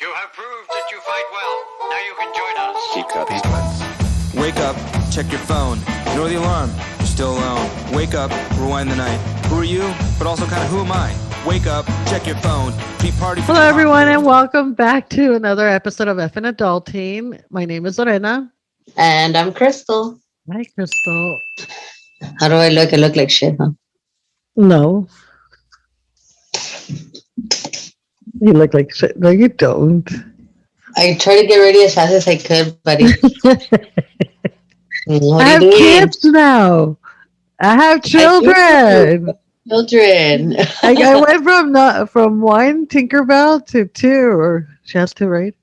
You have proved that you fight well. Now you can join us. Keep copies. Wake up, check your phone. Ignore the alarm. You're still alone. Wake up, rewind the night. Who are you? But also kind of who am I? Wake up, check your phone. Pre-party. Hello, everyone, and welcome back to another episode of F and Adulting. My name is Lorena. And I'm Crystal. Hi, Crystal. How do I look? I look like shit, huh? No. You look like shit. No, you don't. I tried to get ready as fast as I could, buddy. I have kids now. I have children. Children. I went from one Tinkerbell to two, or she has two, right?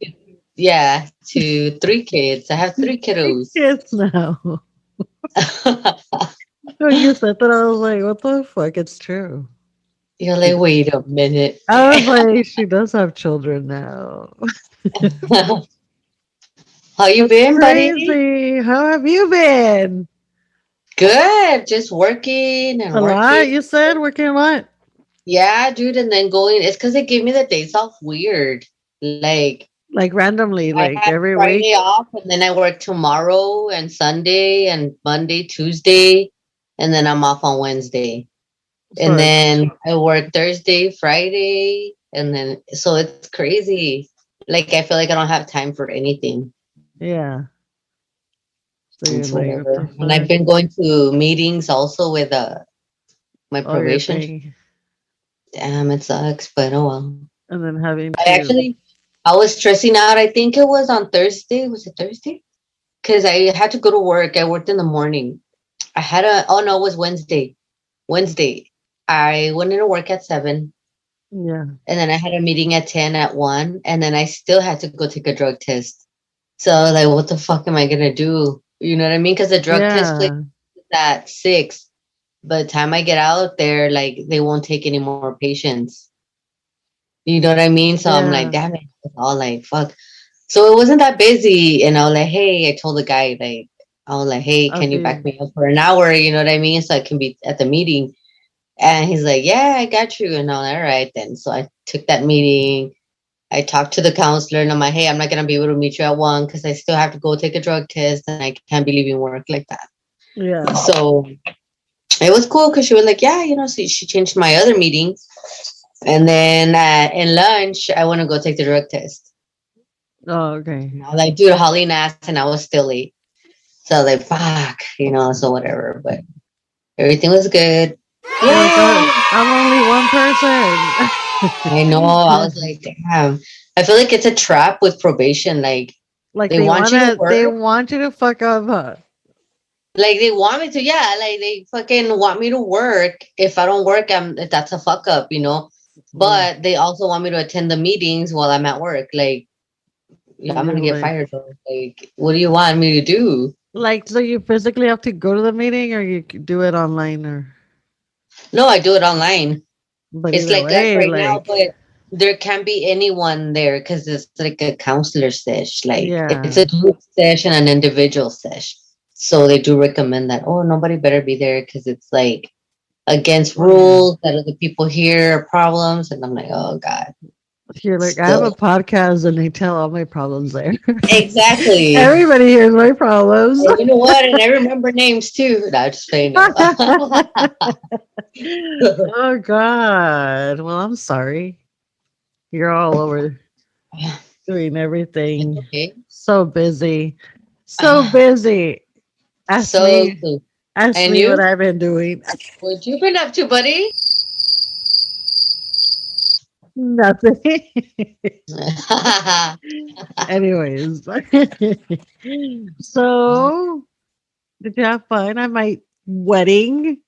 Yeah, to 3 kids. I have 3 kiddos. Kids now. When you said that, I was like, what the fuck? It's true. You're like, wait a minute. I was like, she does have children now. How you been, buddy? Crazy. How have you been? Good. Just working and A working. lot, you said? Working a lot? Yeah, dude. And then going. It's because they gave me the days off weird. Like Randomly, I have every Friday week? off, and then I work tomorrow and Sunday and Monday, Tuesday, and then I'm off on Wednesday. And Sorry. then I work Thursday, Friday, and then so it's crazy. Like I feel like I don't have time for anything. Yeah. So you're It's like, whatever. what the And I've fuck? been going to meetings also with my Oh, your probation. thing. Damn, it sucks, but oh well. And then having I was stressing out. I think it was on Thursday. Was it Thursday? Because I had to go to work. I worked in the morning. It was Wednesday. Wednesday. I went into work at 7. Yeah. And then I had a meeting at 10 at 1. And then I still had to go take a drug test. So I was like, what the fuck am I going to do? You know what I mean? Because the drug test place is at 6. By the time I get out there, like they won't take any more patients. You know what I mean? So I'm like, damn it. It's all like, fuck. So it wasn't that busy. And I was like, hey, I told the guy, like, I was like, hey, can you back me up for an hour? You know what I mean? So I can be at the meeting. And he's like, yeah, I got you. And I'm like, all right, then. So I took that meeting. I talked to the counselor and I'm like, hey, I'm not going to be able to meet you at 1 because I still have to go take a drug test and I can't be leaving work like that. Yeah. So it was cool because she was like, yeah, so she changed my other meeting. And then in lunch, I want to go take the drug test. Oh, okay. And I was like, dude, hauling ass, and I was still late. So I was like, fuck, so whatever. But everything was good. Yeah. I'm only one person. I know. I was like, damn. I feel like it's a trap with probation. Like they want you to work. They want you to fuck up. Huh? Like they want me to, yeah. Like they fucking want me to work. If I don't work, that's a fuck up, But they also want me to attend the meetings while I'm at work. Like, I'm gonna get fired. Though. Like, what do you want me to do? Like, so you physically have to go to the meeting, or you do it online, or? No, I do it online. But it's like right now, but there can't be anyone there because it's like a counselor sesh. Like it's a group session and an individual sesh. So they do recommend that. Oh, nobody better be there because it's like against rules that other people hear problems. And I'm like, oh God. You're like, I have a podcast and they tell all my problems there. Exactly. Everybody hears my problems. And you know what? And I remember names too. No, I'm just saying. Oh God. Well, I'm sorry. You're all over doing everything. Okay. So busy. So busy. Ask me what I've been doing. What you been up to, buddy? Nothing. Anyways. So, did you have fun at my wedding?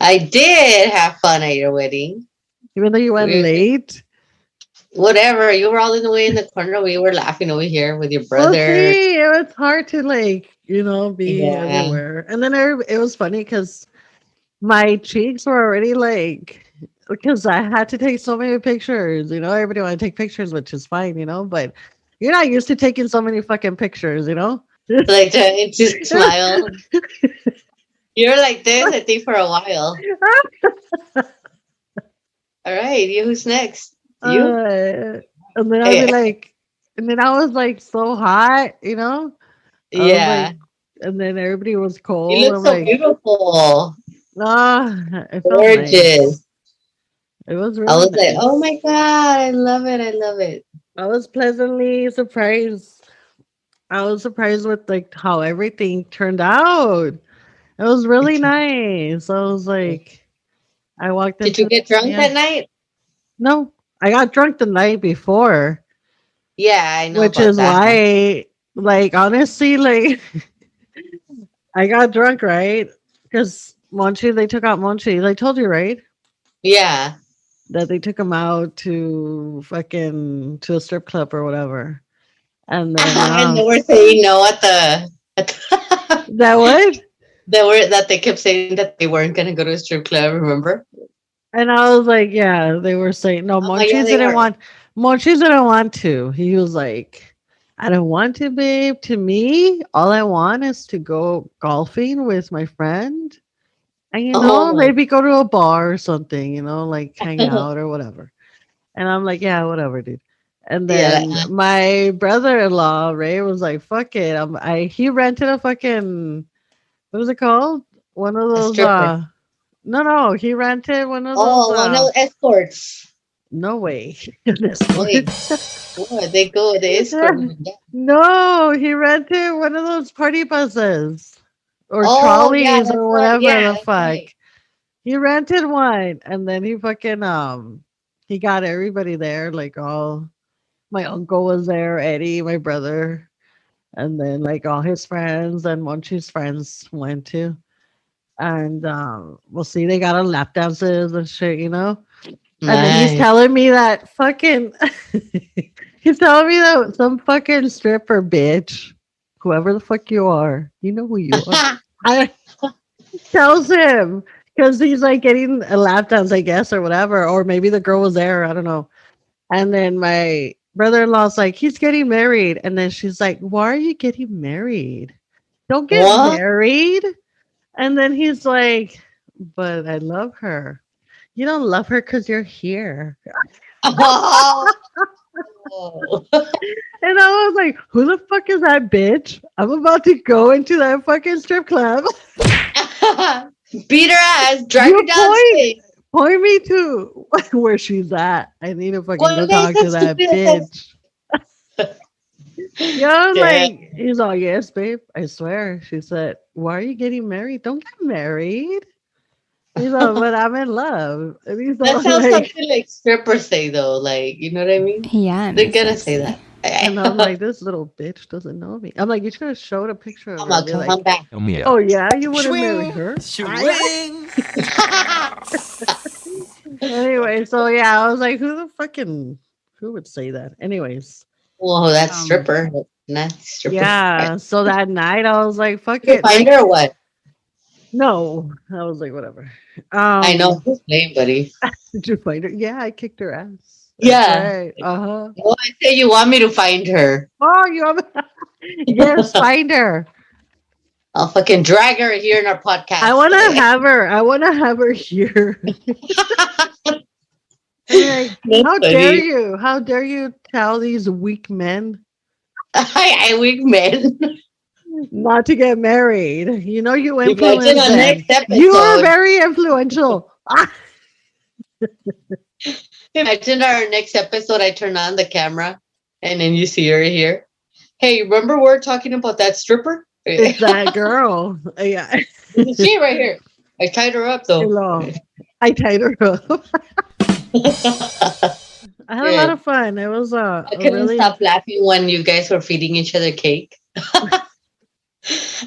I did have fun at your wedding. Even though you went late? Whatever. You were all in the way in the corner. We were laughing over here with your brother. Well, see, it was hard to be everywhere. And then it was funny because my cheeks were already because I had to take so many pictures, everybody want to take pictures, which is fine, but you're not used to taking so many fucking pictures, Like to just smile. You're like this, I think, for a while. All right, who's next? You? And then I'd be Yeah. like, and then I was like so hot, I was Yeah. like, and then everybody was You cold. look I'm so like, beautiful. it felt Gorgeous. nice. It was I really was like, oh nice. my God, I love it. I love it. I was pleasantly surprised. I was surprised with like how everything turned out. It was really nice. I was like, I walked Did you into, get drunk yeah, that night? no, I got drunk the night before, Yeah, I know which about is that. why, like, honestly, like, I got drunk, right? Because Monchi, they took out Monchi. I told you, right? Yeah. That they took him out to fucking to a strip club or whatever. And then And they were saying no at the that what? they kept saying that they weren't gonna go to a strip club, remember? And I was like, yeah, they were saying no, I'm like, yeah, they are. Monchis didn't want to. He was like, I don't want to, babe. To me, all I want is to go golfing with my friend. And Oh my maybe go to a bar or something, like hang out or whatever. And I'm like, yeah, whatever, dude. And yeah, like, then my brother-in-law, Ray, was like, fuck it. He rented a fucking, what is it called? One of a those, stripper. no, he rented one of those, Oh, one of escorts. no way. This Wait, one. oh, they go, they escort. No, he rented one of those party buses or Oh yeah, trolleys that's or right. whatever Yeah, the that's fuck. right. He rented one and then he fucking he got everybody there, like all my uncle was there, Eddie, my brother, and then like all his friends and Monchi's friends went too. And we'll see, they got on lap dances and shit. And then he's Nice. telling me that fucking he's telling me that some fucking stripper bitch, whoever the fuck you are, you know who you are. I tells him because he's like getting a lap dance, I guess, or whatever, or maybe the girl was there. I don't know. And then my brother-in-law's like, he's getting married, and then she's like, why are you getting married? Don't get What? married. And then he's like, but I love her. You don't love her because you're here. Oh. And I was like, who the fuck is that bitch? I'm about to go into that fucking strip club. Beat her ass, drag her You downstairs. point me to where she's at. I need to fucking go ¿Cuál es talk to esa that estupidez? bitch. Yeah, Damn. like he's all, yes, babe. I swear. She said, why are you getting married? Don't get married. He's all, but I'm in love. And he's That all sounds like, something like strippers say though. Like, you know what I mean? Yeah, They're mi gonna say sexy. that. and I'm like, this little bitch doesn't know me. I'm like, you should have showed a picture of I'm her and gonna be come like, back. oh yeah, you wouldn't marry Swing, her. swing. Anyway, so yeah, I was like, who would say that? Anyways, Whoa, that's um, stripper. Not stripper. Right. yeah. So that night, I was like, fuck Did you it. find Like, her or what? no, I was like, whatever. I know Um, his name, buddy. did you find her? Yeah, I kicked her ass. That's Yeah. right. Uh huh. Well, I say you want me to find her. Oh, you have. Yes, find her. I'll fucking drag her here in our I podcast. want to have her. I want to have her here. I'm like, That's how dare funny. you? How dare you tell these weak men I weak man. not to get married? You Imagine influence on them. next You are episode. very influential. Imagine our next episode. I turn on the camera, and then you see her here. Hey, remember we're talking about that stripper? It's that girl. Yeah. This is she right here. I tied her up though. Hello. I tied her up. I had a lot Good. of fun. It was I a couldn't really stop laughing when you guys were feeding each other cake.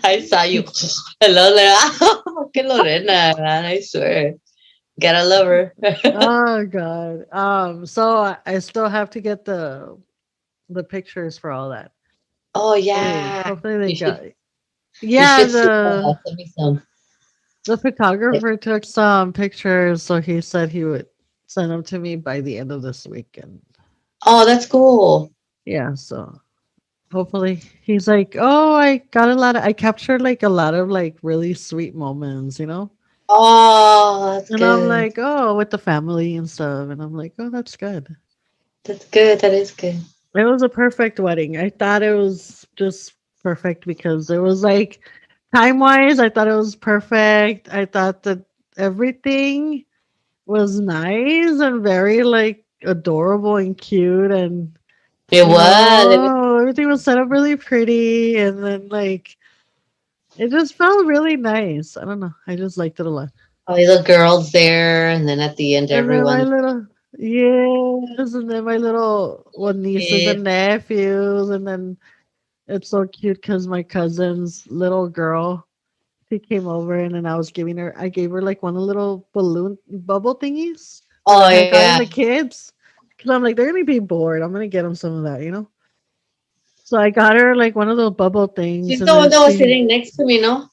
I saw you. Hello, Lorena. Que Lorena, man, I swear. Gotta love her. oh god. So I still have to get the pictures for all that. Oh Hey, yeah. hopefully they You got. should you Yeah, should send me some. the photographer took some pictures, so he said he would send them to me by the end of this weekend. Oh, that's cool. Yeah, so hopefully he's like, oh, I captured like a lot of like really sweet moments. Oh, that's And I'm good. like, oh, with the family and stuff. And I'm like, oh, that's good. That's good. That is good. It was a perfect wedding. I thought it was just perfect because it was like time wise, I thought it was perfect. I thought that everything was nice and very like adorable and cute and It was. It was everything was set up really pretty and then like it just felt really nice. I don't know. I just liked it a lot. all the girls there, and then at the end, And then my everyone. little yes, and then my little nieces It, and nephews, and then it's so cute because my cousin's little girl, she came over and then I gave her like one of the little balloon bubble thingies that oh I had gotten yeah. the kids because I'm like they're gonna be bored. I'm gonna get them some of that. So I got her like one of those bubble things, She's and the one then that was sitting next to me, no?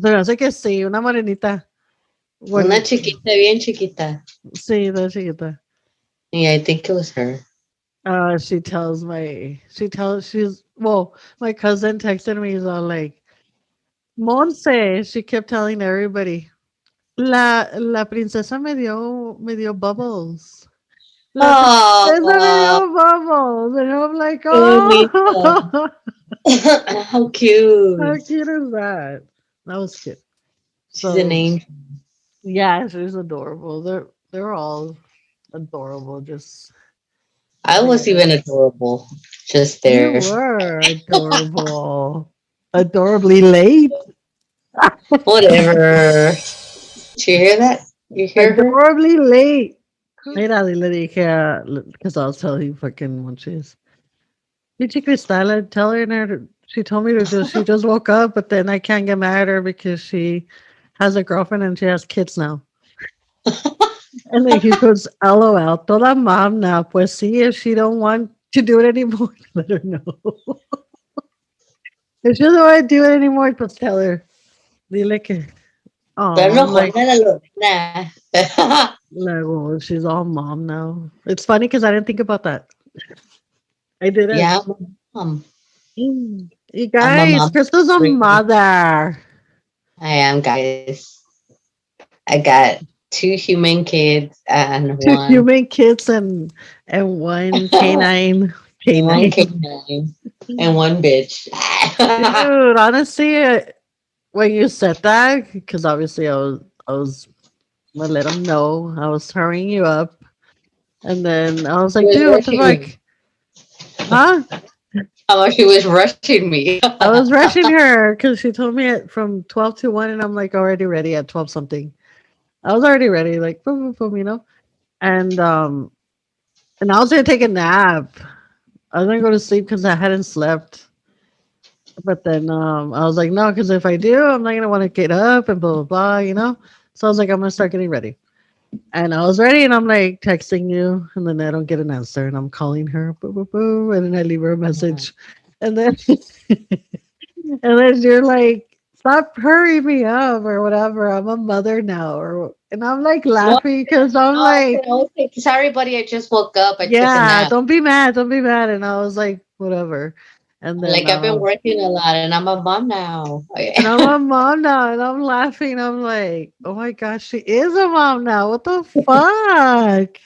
se me hace que sí, una morenita. Una When chiquita, bien chiquita. sí, la chiquita. Yeah, I think it was her. My cousin texted me, he's all like, Monse, she kept telling everybody, la princesa me dio bubbles. La princesa me Oh, dio bubbles. And I'm like, qué bonito. oh, How cute. how cute is that? That was cute. She's an So angel. yeah, she's adorable. They're all adorable. Just I was even adorable just you there. were adorable. Adorably late. Whatever. Did you hear that? You hear her? Adorably late. Mira, le dije, because I was telling you fucking munchies. Pinche Cristala, telling her, she told me she just woke up, but then I can't get mad at her because she has a girlfriend and she has kids now. And then he goes, LOL, toda mom now. Pues sí, if she don't want to do it anymore, let her know. If she doesn't want to do it anymore, pues tell her. Dile que, Pero oh, no I'm like, joda la Lorena. well, she's all mom now. It's funny because I didn't think about that. I didn't. Yeah, I'm a mom. You I'm a guys, mom. Crystal's a mother. I am, guys. I got two human kids and Two one human kids and one canine. one Canine. canine and one bitch. Dude, honestly, when you said that, because obviously I was gonna let him know I was hurrying you up, and then I was She like, was dude, what the rushing fuck? me. Huh? How much she was rushing me. I was rushing her because she told me from 12 to 1, and I'm like already ready at 12 something. I was already ready, like boom, boom, boom. And I was gonna take a nap. I was gonna go to sleep because I hadn't slept. But then I was like, no, because if I do, I'm not gonna want to get up and blah blah blah. So I was like, I'm gonna start getting ready. And I was ready, and I'm like texting you, and then I don't get an answer, and I'm calling her, boo boo boo, and then I leave her a message, and then and then you're like, stop hurrying me up or whatever. I'm a mother now, and I'm like No, laughing because I'm no, I said, like, okay, sorry, buddy. I just woke up. I took a yeah, nap. don't be mad. And I was like, whatever. And then Like I've been working a lot, and I'm a mom now. and I'm a mom now, and I'm laughing. I'm like, oh my gosh, she is a mom now. What the fuck?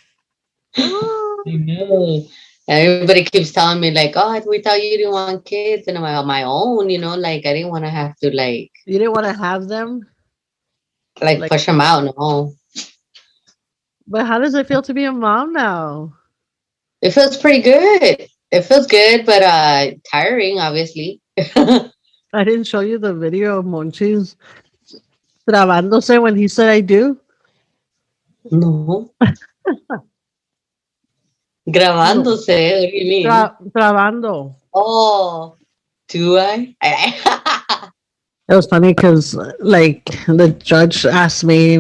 Oh, I know. Everybody keeps telling me like, "Oh, we thought you didn't want kids," and I'm like, on my own, like I didn't want to have to you didn't want to have them? like Like, push them out. No, but how does it feel to be a mom now? it feels pretty good. It feels good, but tiring, obviously. I didn't show you the video of Monchis trabándose when he said I do. No, No, grabándose. What do you mean? trabando. Oh, do I? It was funny because, like, the judge asked me,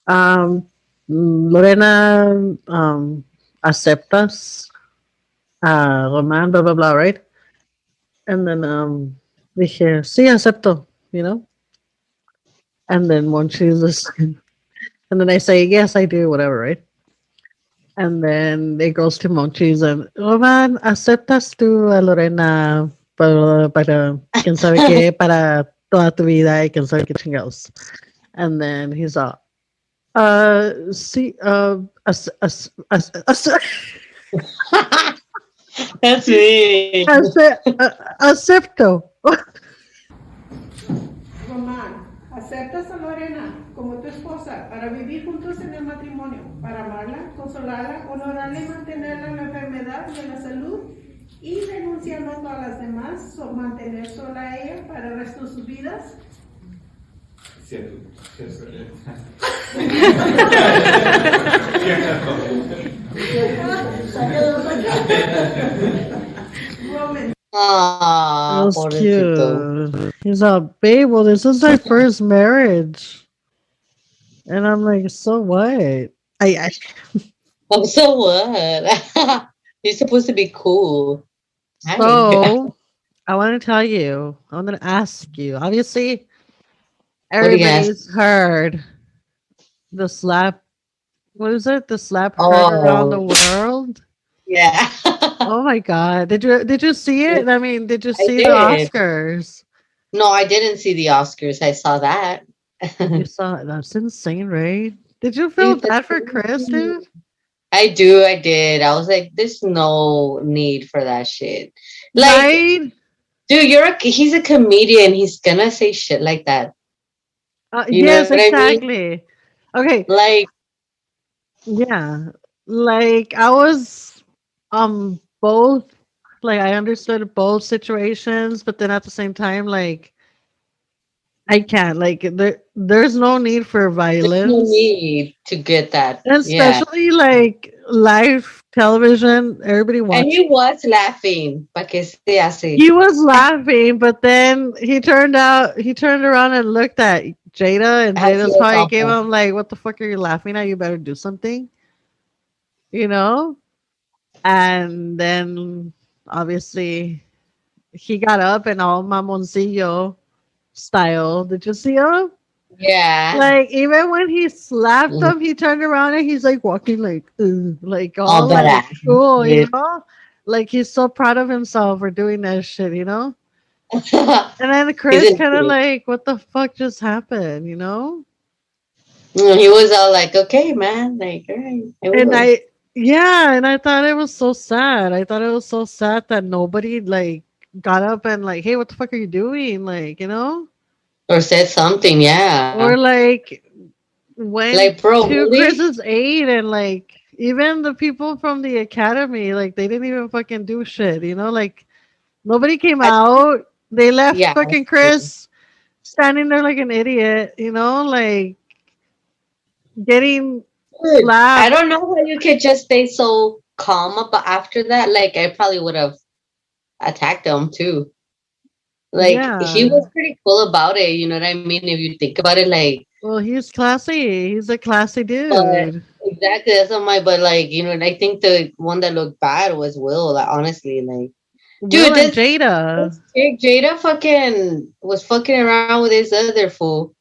um, Lorena, aceptas Roman, blah, blah, blah, right? And then dije, sí, acepto, you know? And then when she's listening, and then I say, yes, I do, whatever, right? And then it goes to Monchis and, Roman, ¿aceptas tú a Lorena para quién sabe qué, para toda tu vida y quién sabe qué chingados? And then he's all, sí, That's me. Acepto. Román, ¿aceptas a Lorena como tu esposa para vivir juntos en el matrimonio, para amarla, consolarla, honorarla y mantenerla en la enfermedad y en la salud? Y renunciando a todas las demás, mantener sola a ella para el resto de sus vidas. Cierto. Roman, Ah, That was pobrecito. cute. He's like, babe, well, this is our first marriage. And I'm like, so what? I Oh, so what? You're supposed to be cool. Hi. so I want to tell you, I want to ask you. Obviously, What do you ask? everybody's heard the slap. What is it? The slap heard around the Oh, world. yeah. Oh my god! Did you see it? I mean, did you I see the did. Oscars? No, I didn't see the Oscars. I saw that. You saw it. That's insane, right? Did you feel Dude, that's bad for Chris, crazy. dude? I do. I did. I was like, there's no need for that shit. Like, Right? dude, he's a comedian. He's gonna say shit like that. You know Yes, what I mean? exactly. Okay, Like, yeah. Like I was both like I understood both situations, but then at the same time, like I can't. Like there's no need for there's no violence. need to get that. And Yeah. especially like live television, everybody And watch. he was laughing. Pa que se hace. He was laughing, but then he turned around and looked at Jada, and As he Jada's was probably gave awful. him like, "What the fuck are you laughing at? You better do something," you know. And then obviously he got up and all mamoncillo style. Did you see him? Yeah. Like even when he slapped him, he turned around and he's like walking like, "Ugh," like All all but like that. cool, you know? Like he's so proud of himself for doing that shit, you know? And then He's Chris kind of into like, what the fuck just happened, you know? it. He was all like, okay, man. Like, all right, I And will. yeah, and I thought it was so sad. I thought it was so sad that nobody like got up and like, hey, what the fuck are you doing? Like, you know? Or said something. Yeah. Or like went Like, bro, to really? Chris's aid and like even the people from the academy, like they didn't even fucking do shit, you know? Like nobody came I, out. They left yeah. fucking Chris standing there like an idiot, you know, like getting Dude, I slapped. don't know how you could just stay so calm about after that. Like, I probably would have attacked him too. Like, he Yeah. was pretty cool about it. You know what I mean? If you think about it, like, Well, he's classy. He's a classy but dude. exactly that's on my. But like, you know, I think the one that looked bad was Will. Like, honestly, like, Will dude, and this Jada. chick Jada fucking was fucking around with this other fool,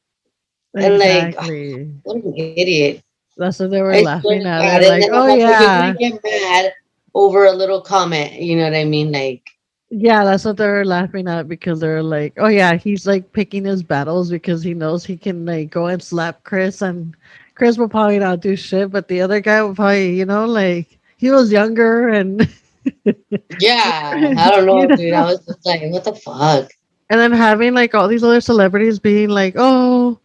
and like, Exactly. what an idiot! That's what they were I swear laughing to at. God. They're And like, then oh I'm like, you're gonna yeah. get mad over a little comment. You know what I mean? Like, Yeah, that's what they were laughing at because they're like, oh yeah, he's like picking his battles because he knows he can like go and slap Chris and Chris will probably not do shit, but the other guy will probably, like he was younger and yeah, I don't you know, dude. I know, was just like, what the fuck? and then having like all these other celebrities being like, oh,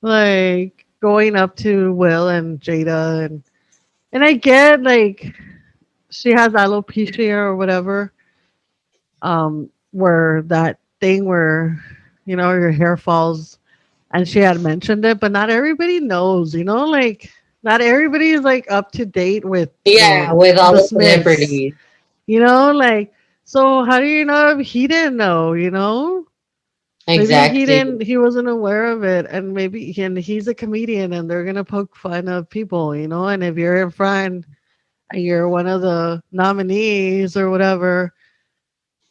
like going up to Will and Jada and I get like she has alopecia or whatever, where that thing where your hair falls, and she had mentioned it, but not everybody knows, like not everybody is like up to date with Yeah, with all the the Smiths, celebrities. like, so how do you know if he didn't know, maybe Exactly. he wasn't aware of it, and and he's a comedian and they're gonna poke fun of people, and if you're in front and you're one of the nominees or whatever,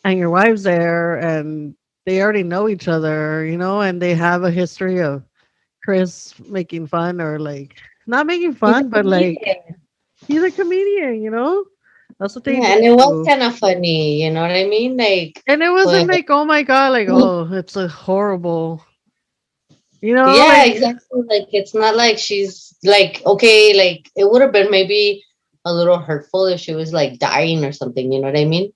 and your wife's there and they already know each other, and they have a history of Chris making fun or like not making He's a fun, but like comedian. he's a comedian, That's what they Yeah, and it was do. kind of funny. You know what I mean? Like, And it but wasn't like, oh my god, like, oh, it's a horrible. You know, Yeah, like exactly. Like it's not like she's like okay, like it would have been maybe a little hurtful if she was like dying or something, you know what I mean?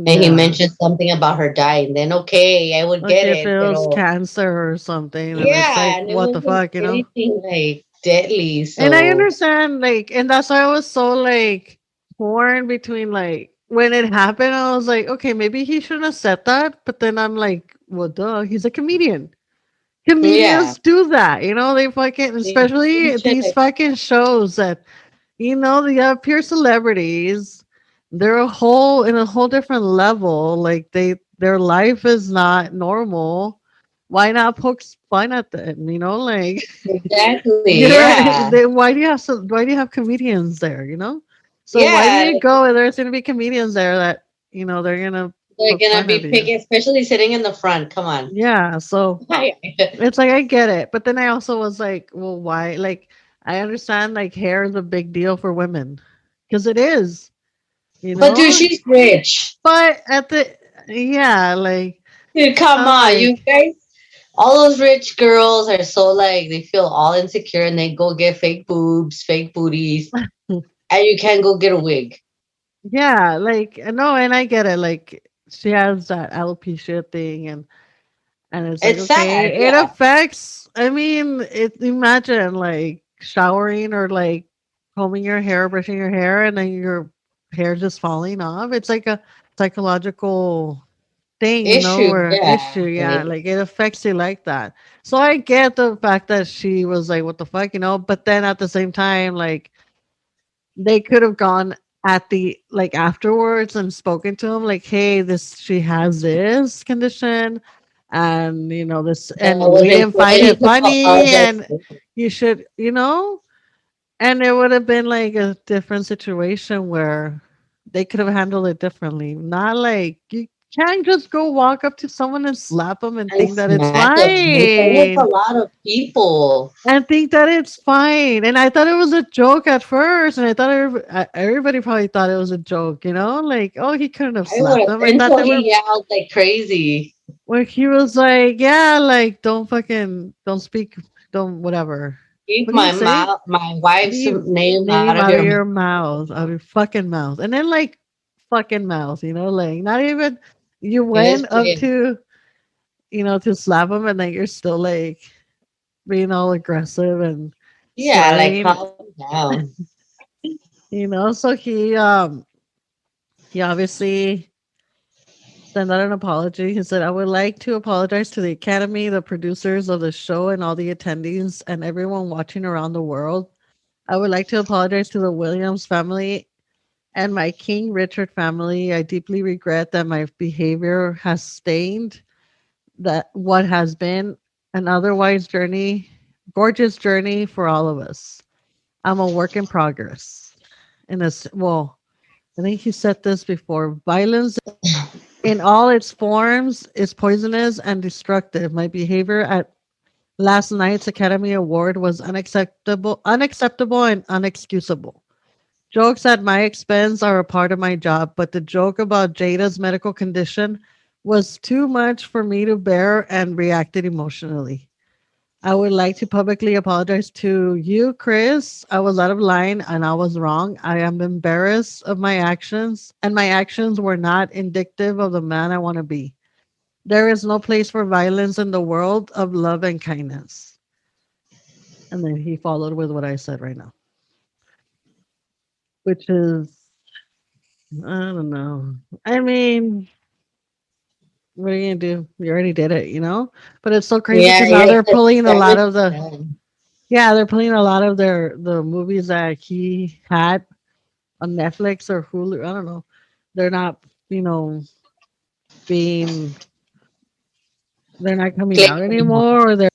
And he yeah. mentioned something about her dying, then okay, I would Like get if it. it But was cancer or something, and it's yeah, like, and it what the wasn't fuck, you know? anything like deadly. And I So understand, like, and that's why I was so like torn between like when it happened, I was like, okay, maybe he shouldn't have said that. But then I'm like, well, duh, he's a comedian. yeah, Comedians do that, you know, they fucking, he especially should these fucking shows that, you know, they have pure celebrities. They're a whole in a whole different level. Like their life is not normal. Why not poke fun at them? You know, like exactly. you're Yeah, why do you have comedians there, you know? So why do yeah. you go where there's gonna be comedians there that, you know, they're gonna They're poke gonna fun at be you? picky, especially sitting in the front. Come on. Yeah, so it's like I get it. But then I also was like, well, why? Like I understand like hair is a big deal for women. Because it is, you But dude, know? she's rich. But at the yeah, like Dude, come I'm on, you like guys. All those rich girls are so like they feel all insecure and they go get fake boobs, fake booties, and you can't go get a wig. yeah, like no, and I get it. Like she has that alopecia thing and it's like It's sad, okay, it yeah. affects I mean, it imagine like showering or like combing your hair, brushing your hair and then your hair just falling off. It's like a psychological thing, you know, Issue, or yeah. issue, yeah, Like, like it affects you like that. So I get the fact that she was like, what the fuck, you know, but then at the same time, like they could have gone at the like afterwards and spoken to him, like, hey, this she has this condition, and you know this, that and was we didn't find important. He it could have funny, apologized. and you should, you know, and it would have been like a different situation where they could have handled it differently. Not like you can't just go walk up to someone and slap them and And think that it's smack them. And so was a fine. lot of people. And think that it's fine. And I thought it was a joke at first. And I thought everybody probably thought it was a joke, you know? Like, oh, he couldn't have I would slapped have them. I thought until they were, he yelled like crazy. where he was like, yeah, like, don't fucking, don't speak, don't, whatever. Keep What do you say? my wife's Leave name out name of out of your your mouth. mouth, out of your fucking mouth. And then like fucking mouth, you know, like not even you Yes, went up please. to, you know, to slap him and then you're still like being all aggressive and Yeah, like swearing, calm down. you know. So he obviously sent out an apology. He said, I would like to apologize to the Academy, the producers of the show, and all the attendees and everyone watching around the world. I would like to apologize to the Williams family and my King Richard family. I deeply regret that my behavior has stained that what has been an otherwise gorgeous journey for all of us. I'm a work in progress. In this, well, I think he said this before. Violence in all its forms is poisonous and destructive. My behavior at last night's Academy Award was unacceptable and unexcusable. Jokes at my expense are a part of my job, but the joke about Jada's medical condition was too much for me to bear and reacted emotionally. I would like to publicly apologize to you, Chris. I was out of line and I was wrong. I am embarrassed of my actions, and my actions were not indicative of the man I want to be. There is no place for violence in the world of love and kindness. And then he followed with what I said right now, which is, I don't know. I mean, what are you gonna do? You already did it, you know? But it's so crazy Yeah, because now yeah. they're The pulling a lot damage of is the done. yeah, they're pulling a lot of the movies that he had on Netflix or Hulu. I don't know. They're not, you know, being they're not coming Playing out anymore. anymore or they're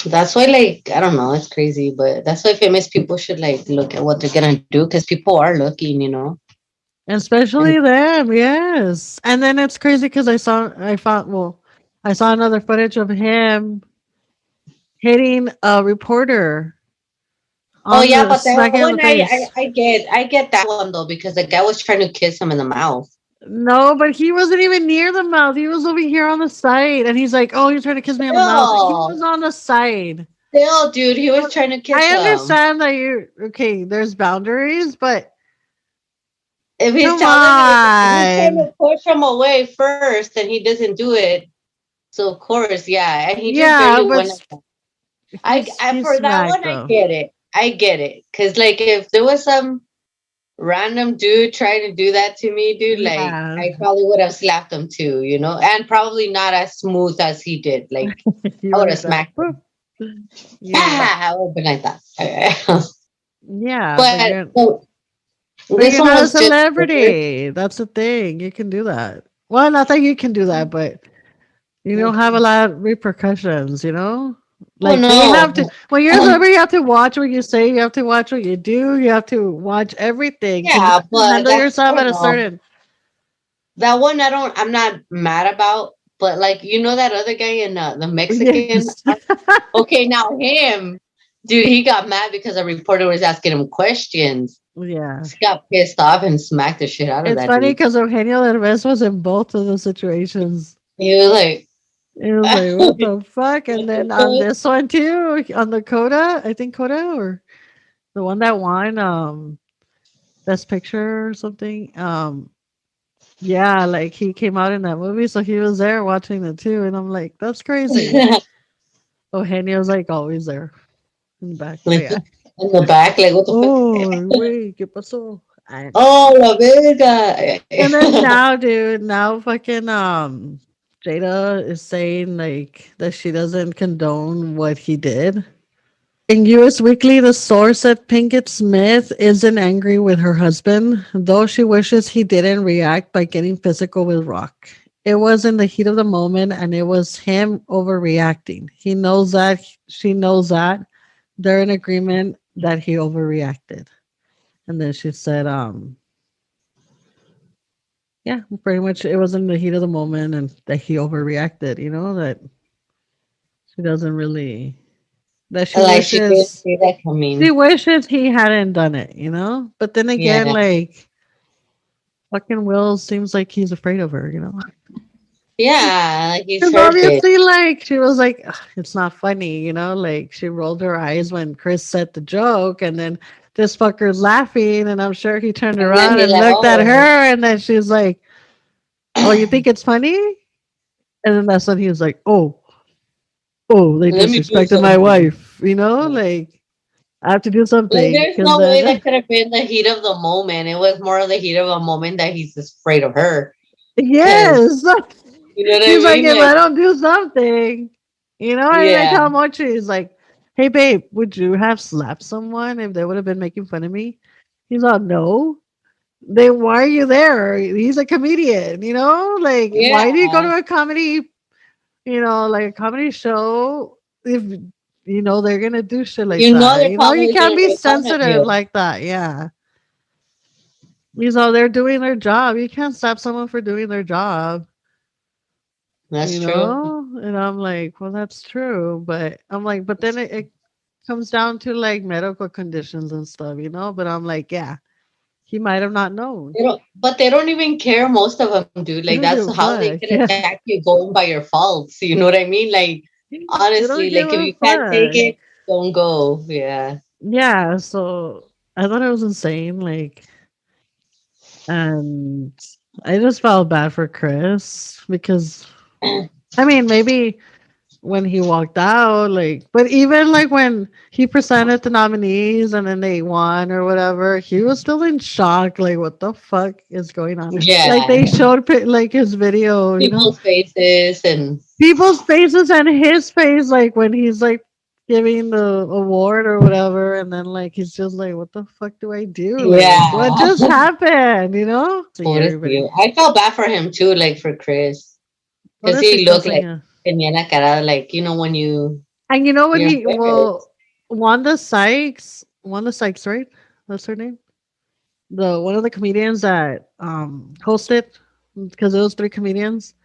That's why, like, I don't know, it's crazy, but that's why famous people should like look at what they're gonna do because people are looking, you know. And especially them, yes. And then it's crazy because I saw another footage of him hitting a reporter oh on yeah, the but that smacking in the one face. I get that one though because the guy was trying to kiss him in the mouth. No, but he wasn't even near the mouth. He was over here on the side, and he's like, "Oh, you're trying to kiss me on the mouth." He was No, on the side. still, dude, he was trying to kiss I him. understand that you okay. There's boundaries, but If he's come telling me he's trying on. to push him away first, and he doesn't do it, so of course, yeah, and he just Yeah, barely but went. I he for that smacked one, I though. get it. I get it, cause like if there was some random dude trying to do that to me, dude, like Yeah, I probably would have slapped him too, and probably not as smooth as he did. Like you I were would have like that. smacked Boop. him. Yeah, Ah, I would have been like that. yeah, but but this you're one not a was just weird. celebrity. That's the thing. You can do that. Well, not that you can do that, but you don't have a Mhm. lot of repercussions, Oh Like they have to no. when you're a celebrity, you have to watch what you say, you have to watch what you do, you have to watch everything because you Yeah, have to but handle that's I yourself don't at a know. certain That one I'm not mad about, but like that other guy in the Mexican. yes. Okay, now him, dude, he got mad because a reporter was asking him questions. Yeah. He got pissed off and smacked the shit out of It's that funny dude. because Eugenio Derbez was in both of the situations. He was like, It was like, what what the fuck? And then on the this one too, on the Coda, I think Coda or the one that won Best Picture or something. Yeah, like he came out in that movie, so he was there watching it too, and I'm like, that's crazy. fuck? Eugenio's like always there in the back. Oh Like yeah. in the back, like what the fuck? Oh wait, ¿qué pasó? Oh, la verga. And then now, dude, now fucking Jada is saying like that she doesn't condone what he did. In US Weekly, the source said Pinkett Smith isn't angry with her husband, though she wishes he didn't react by getting physical with Rock. It was in the heat of the moment and it was him overreacting. He knows that, she knows that. They're in agreement that he overreacted. And then she said, yeah, pretty much it was in the heat of the moment and that he overreacted, that she doesn't really, that she Like she didn't wishes see that She coming. wishes he hadn't done it. But then again, Yeah. like fucking Will seems like he's afraid of her. Yeah, like he's Because her bitch. obviously, like she was like, "Ugh, it's not funny. Like she rolled her eyes when Chris said the joke, and then this fucker's laughing, and I'm sure he turned And then around he's and like, looked at oh, her, and then she's like, "Oh, you think it's funny?" And then that's when he was like, "Oh, they let me do disrespected my something. wife." Like I have to do Like, something there's because no way then that could have been the heat of the moment. It was more of the heat of a moment that he's just afraid of her. Because, yes. you know what I He's like, mean? if I Like, don't do something, and I yeah. tell Mochi, he's like, hey, babe, would you have slapped someone if they would have been making fun of me? He's like, no. Then why are you there? He's a comedian. Like, why do you go Yeah. to a comedy, like a comedy show if, they're going to do shit like You know that? they're You probably can't going to be make fun of sensitive you. like that. Yeah. They're doing their job. You can't stop someone for doing their job. That's true. And I'm like, well, that's true. But I'm like, but then it comes down to like medical conditions and stuff. But I'm like, yeah, he might have not known. But they don't even care, most of them, dude. They Like, don't give that's a how they fuck. can Yeah. attack you going by your faults. You know what I mean? Like, They don't honestly, give like, if a you can't take fuck. it, don't go. Yeah. Yeah. So I thought it was insane. Like, and I just felt bad for Chris because, I mean, maybe when he walked out, like, but even like when he presented the nominees and then they won or whatever, he was still in shock. Like, what the fuck is going on? Like, Yeah. they showed like his video, People's faces and people's faces and his face, like when he's like giving the award or whatever, and then like he's just like, what the fuck do I do? Like, what yeah. just happened? See everybody. Pobrecillo. I felt bad for him too, like for Chris. Because he Pobrecito, looked like señor. tenía la cara, like, when And you know what you're he embarrassed. well Wanda Sykes, right? That's her name. The one of the comedians that hosted because it was three comedians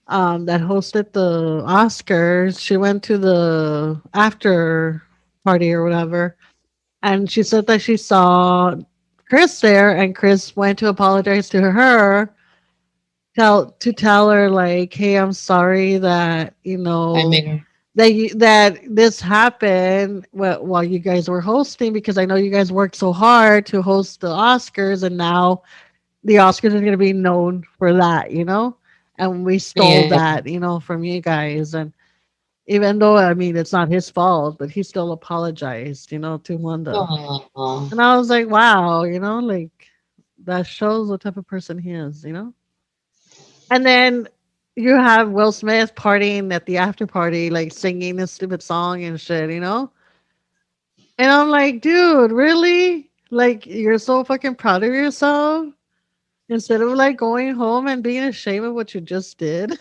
that hosted the Oscars. She went to the after party or whatever, and she said that she saw Chris there, and Chris went to apologize to her, tell her like, "Hey, I'm sorry that I made her. that this happened while you guys were hosting because I know you guys worked so hard to host the Oscars, and now the Oscars is going to be known for that, and we stole Yeah. that, from you guys." And even though I mean it's not his fault, but he still apologized, to Wanda. Oh, And I was like, wow, like that shows what type of person he is. And then you have Will Smith partying at the after party, like singing this stupid song and shit. And I'm like, dude, really? Like, you're so fucking proud of yourself instead of like going home and being ashamed of what you just did.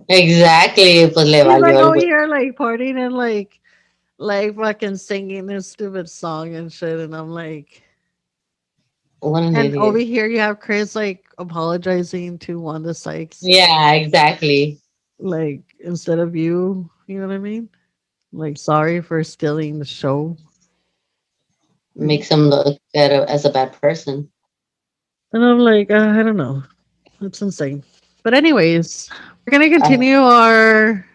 exactly. Pues le He's like valió el over güey. here, like partying and like fucking singing this stupid song and shit. And I'm like, What an and over idiot. here you have Chris like apologizing to Wanda Sykes, Yeah, exactly. like instead of you. You know what I mean? Like, sorry for stealing the show. Makes him look better as a bad person. And I'm like, I don't know. It's insane. But anyways, we're gonna Uh, continue our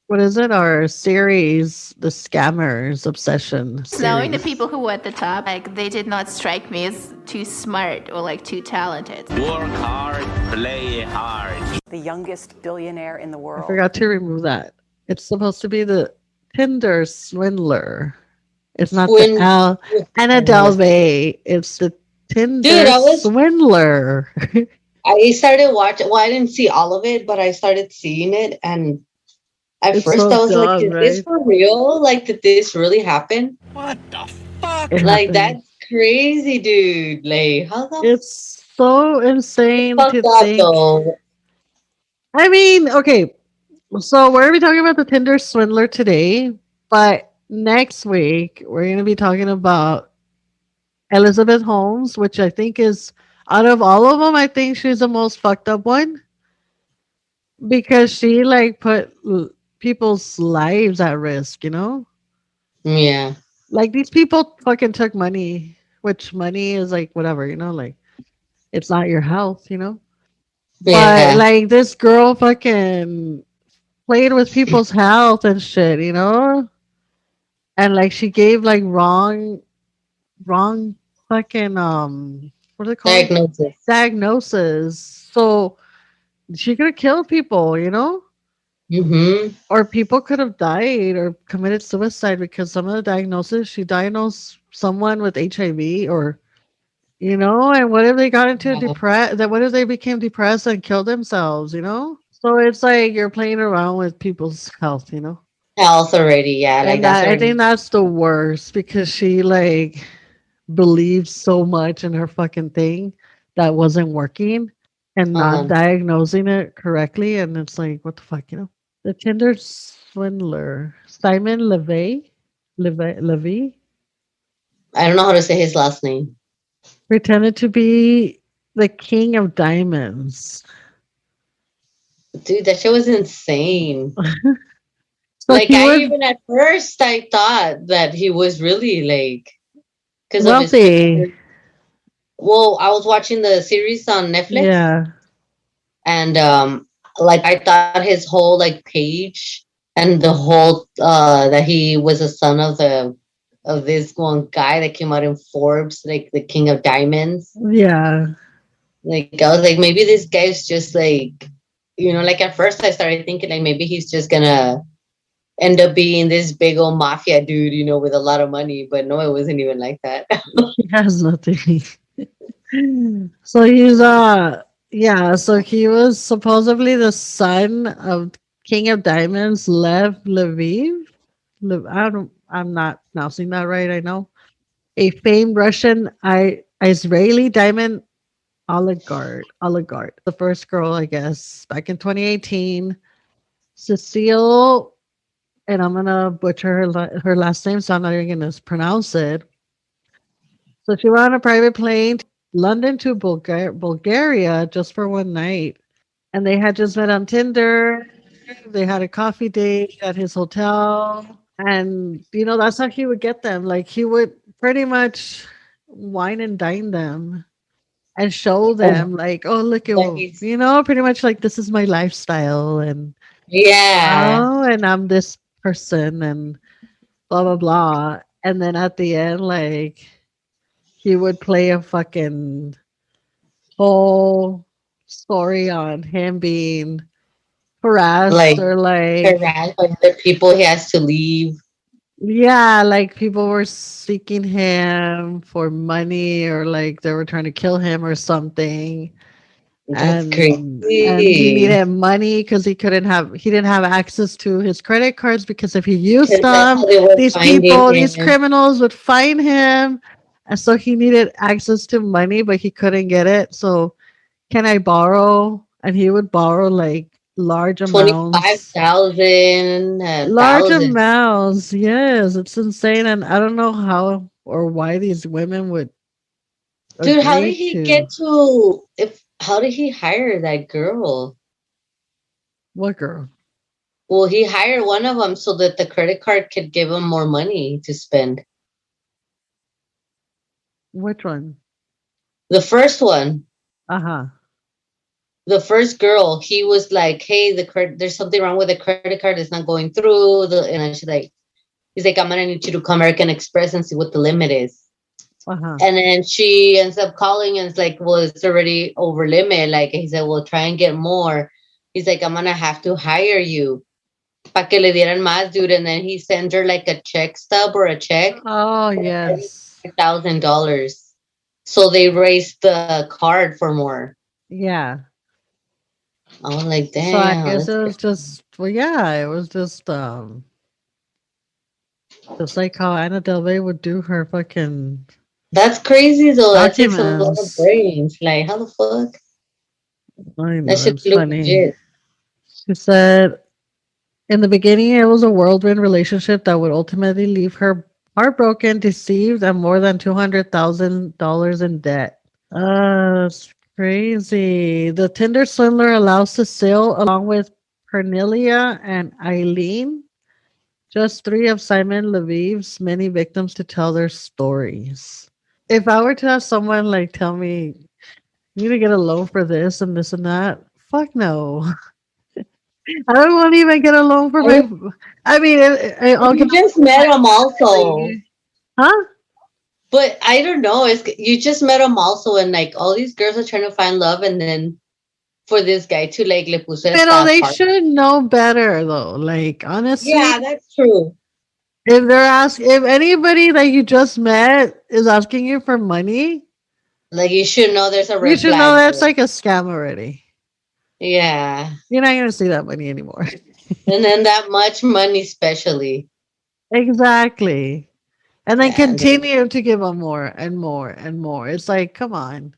what is it? Our series, the scammers obsession Knowing the series. people who were at the top, like they did not strike me as too smart or like too talented. Work hard, play hard. The youngest billionaire in the I world. forgot to remove that. It's supposed to be the Tinder Swindler. It's not the when Al Anna Delvey. It's the dude, Tinder Swindler. I started watching. Well, I didn't see all of it, but I started seeing it, and at It's first so I was like, dumb, "Is this right? for real? Like, did this really happen? What the fuck? It Like, happens. that's crazy, dude. Like, how the It's so insane fuck to up think. though?" I mean, okay, so we're gonna be talking about the Tinder Swindler today, but next week we're gonna be talking about Elizabeth Holmes, which I think is out of all of them, I think she's the most fucked up one because she like put people's lives at risk. Yeah, Like these people fucking took money, which money is like whatever, like it's not your health. But yeah. like this girl fucking played with people's health and shit. And like she gave like wrong fucking what are they called? Diagnosis. Diagnosis. So she could have killed people. Mm-hmm. Or people could have died or committed suicide because some of the diagnosis she diagnosed someone with HIV and what if they got into Yeah. depressed that what if they became depressed and killed themselves? So it's like you're playing around with people's health. Health already. Yeah, like And that's I think already. that's the worst because she like believed so much in her fucking thing that wasn't working and not Uh-huh. diagnosing it correctly. And it's like, what the fuck? The Tinder Swindler, Simon Levy, I don't know how to say his last name. pretended to be the king of diamonds. Dude, that shit was insane. So Like, he I was even at first I thought that he was really like because of his wealthy. picture. Well, I was watching the series on Netflix, Yeah. and like I thought his whole like page and the whole that he was a son of the of this one guy that came out in Forbes, like the King of Diamonds. Yeah. Like I was like, maybe this guy's just like, like at first I started thinking like maybe he's just gonna end up being this big old mafia dude, with a lot of money. But no, it wasn't even like that. He has nothing. So he's yeah, so he was supposedly the son of King of Diamonds Lev Lviv. I'm not pronouncing that right, I know. A famed Russian Israeli diamond oligarch. The first girl, I guess, back in 2018. Cecile, and I'm gonna butcher her last name, so I'm not even gonna pronounce it. So she went on a private plane London to Bulgaria just for one night. And they had just met on Tinder. They had a coffee date at his hotel. And, that's how he would get them. Like, he would pretty much wine and dine them. and show them like, oh, look at Like he's, pretty much like this is my lifestyle and yeah. oh, and I'm this person and blah blah blah. And then at the end, like he would play a fucking whole story on him being harassed Like or like harassed by other people, he has to leave. yeah, like people were seeking him for money or like they were trying to kill him or something. That's And he crazy. needed money because he didn't have access to his credit cards because if he used Because that's them, how they were these finding people, these him. criminals would find him. And so he needed access to money, but he couldn't get it. So can I borrow? And he would borrow like large amounts. 25,000, Large 1,000. amounts. Yes, it's insane. And I don't know how or why these women would Dude, how did agree he to get to if how did he hire that girl? what girl? Well, he hired one of them so that the credit card could give him more money to spend. Which one? The first one, Uh-huh. the first girl, he was like, "Hey, there's something wrong with the credit card. It's not going through." And she's like, he's like, "I'm gonna need you to call American Express and see what the limit is." Uh-huh. And then she ends up calling and it's like, "Well, it's already over limit." Like he said, "Well, try and get more." He's like, "I'm gonna have to hire you para que le dieran más, dude." And then he sends her like a check stub or a check Oh, for yes. $1,000. So they raised the card for more. Yeah. I was like, So I damn, guess that's it was just well, yeah, it was just like how Anna Del Rey would do her fucking that's crazy though. That takes a lot of documents. brains. Like, how the fuck? I That know, should it's look funny. legit. She said in the beginning it was a whirlwind relationship that would ultimately leave her heartbroken, deceived, and more than $200,000 in debt. That's crazy. The Tinder Swindler allows Cecile along with Cornelia and Eileen, just three of Simon Levie's many victims, to tell their stories. If I were to have someone like tell me, you need to get a loan for this and this and that, fuck no. I don't want to even get a loan for my. I, I mean, I'll you get a just loan for met my him also. huh? But I don't know. It's you just met him also, and like all these girls are trying to find love, and then for this guy to like le puso Pero esta they part. should know better though. Like honestly, Yeah, that's true. if anybody that you just met is asking you for money, Like you should know there's a you red should know flag that's there. like a scam already. Yeah. You're not gonna see that money anymore. And then that much money, especially. Exactly. And then Damn, dude. continue to give them more and more and more. It's like, come on.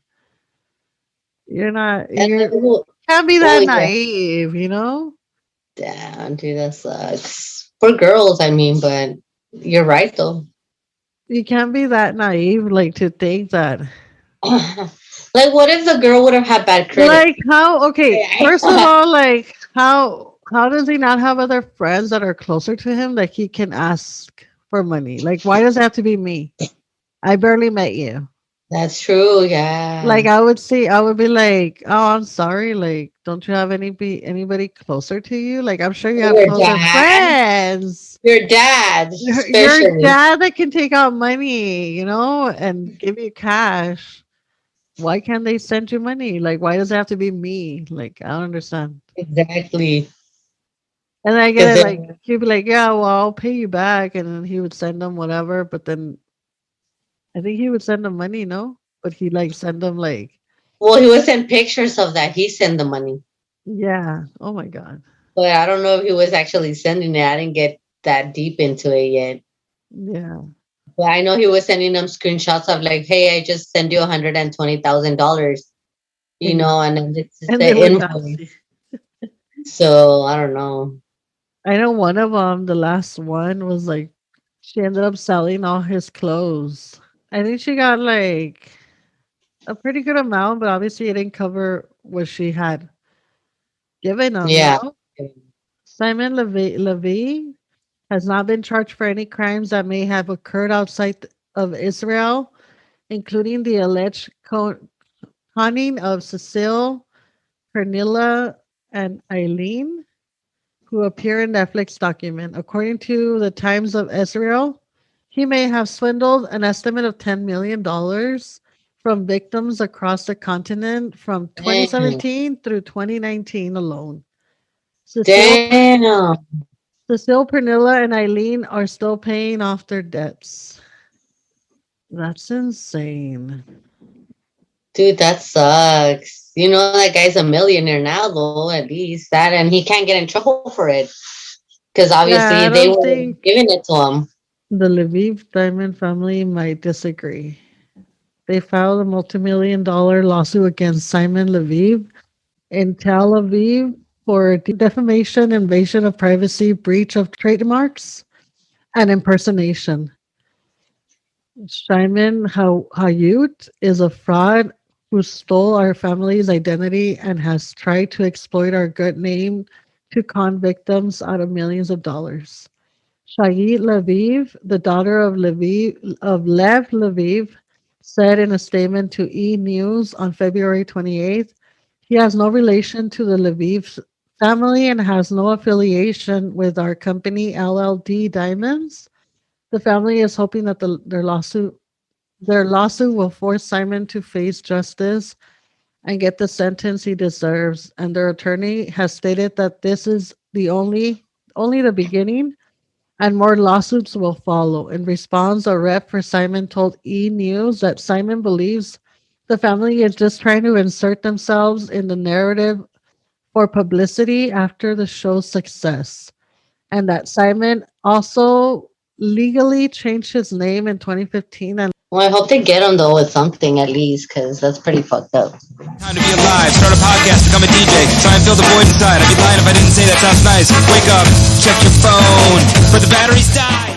And then, You can't be well, that yeah. naive, you know? Damn, dude, that sucks. For girls, I mean, but you're right, though. You can't be that naive, like to think that Like, what if the girl would have had bad credit? like how okay, first of all, like how does he not have other friends that are closer to him that he can ask for money? Like why does it have to be me? I barely met you. That's true, yeah. Like I would be like, "Oh, I'm sorry. Like, don't you have anybody closer to you? Like, I'm sure you have Your closer dad, friends. your dad, Your especially. dad that can take out money, and give you cash. Why can't they send you money? Like, why does it have to be me? Like, I don't understand." Exactly. And I Because get it. Like, he'd be like, "Yeah, well, I'll pay you back," and then he would send them whatever. But then I think he would send them money, no? But he like send them like, well, he would send pictures of that. He sent the money. yeah. Oh my god. But I don't know if he was actually sending it. I didn't get that deep into it yet. Yeah. But I know he was sending them screenshots of like, hey, I just sent you $120,000, and then this is And the they were invoice. nasty. So I don't know. I know one of them, the last one, was like she ended up selling all his clothes. I think she got like a pretty good amount, but obviously it didn't cover what she had given him, Yeah. Simon Levy has not been charged for any crimes that may have occurred outside of Israel, including the alleged haunting of Cecile, Pernilla, and Eileen, who appear in Netflix document. According to the Times of Israel, he may have swindled an estimate of $10 million from victims across the continent from 2017 through 2019 alone. Damn. Cecile, Pernilla, and Eileen are still paying off their debts. That's insane. Dude, that sucks. You know, that guy's a millionaire now, though, at least. That, and he can't get in trouble for it. Because obviously they were giving it to him. The Lviv Diamond family might disagree. They filed a multi-million-dollar lawsuit against Simon Lviv in Tel Aviv for defamation, invasion of privacy, breach of trademarks, and impersonation. Shimon Hayut is a fraud who stole our family's identity and has tried to exploit our good name to con victims out of millions of dollars. Shayit Lviv, the daughter of Lev Lviv, said in a statement to E! News on February 28th, he has no relation to the Lviv family and has no affiliation with our company, LLD Diamonds. The family is hoping that their lawsuit will force Simon to face justice and get the sentence he deserves. And their attorney has stated that this is only the beginning and more lawsuits will follow. In response, a rep for Simon told E! News that Simon believes the family is just trying to insert themselves in the narrative for publicity after the show's success, and that Simon also legally changed his name in 2015. And well, I hope they get him, though, with something at least, because that's pretty fucked up. Time to be alive, start a podcast, become a DJ, try and fill the void inside. I'd be lying if I didn't say that sounds nice. Wake up, check your phone, but the batteries die.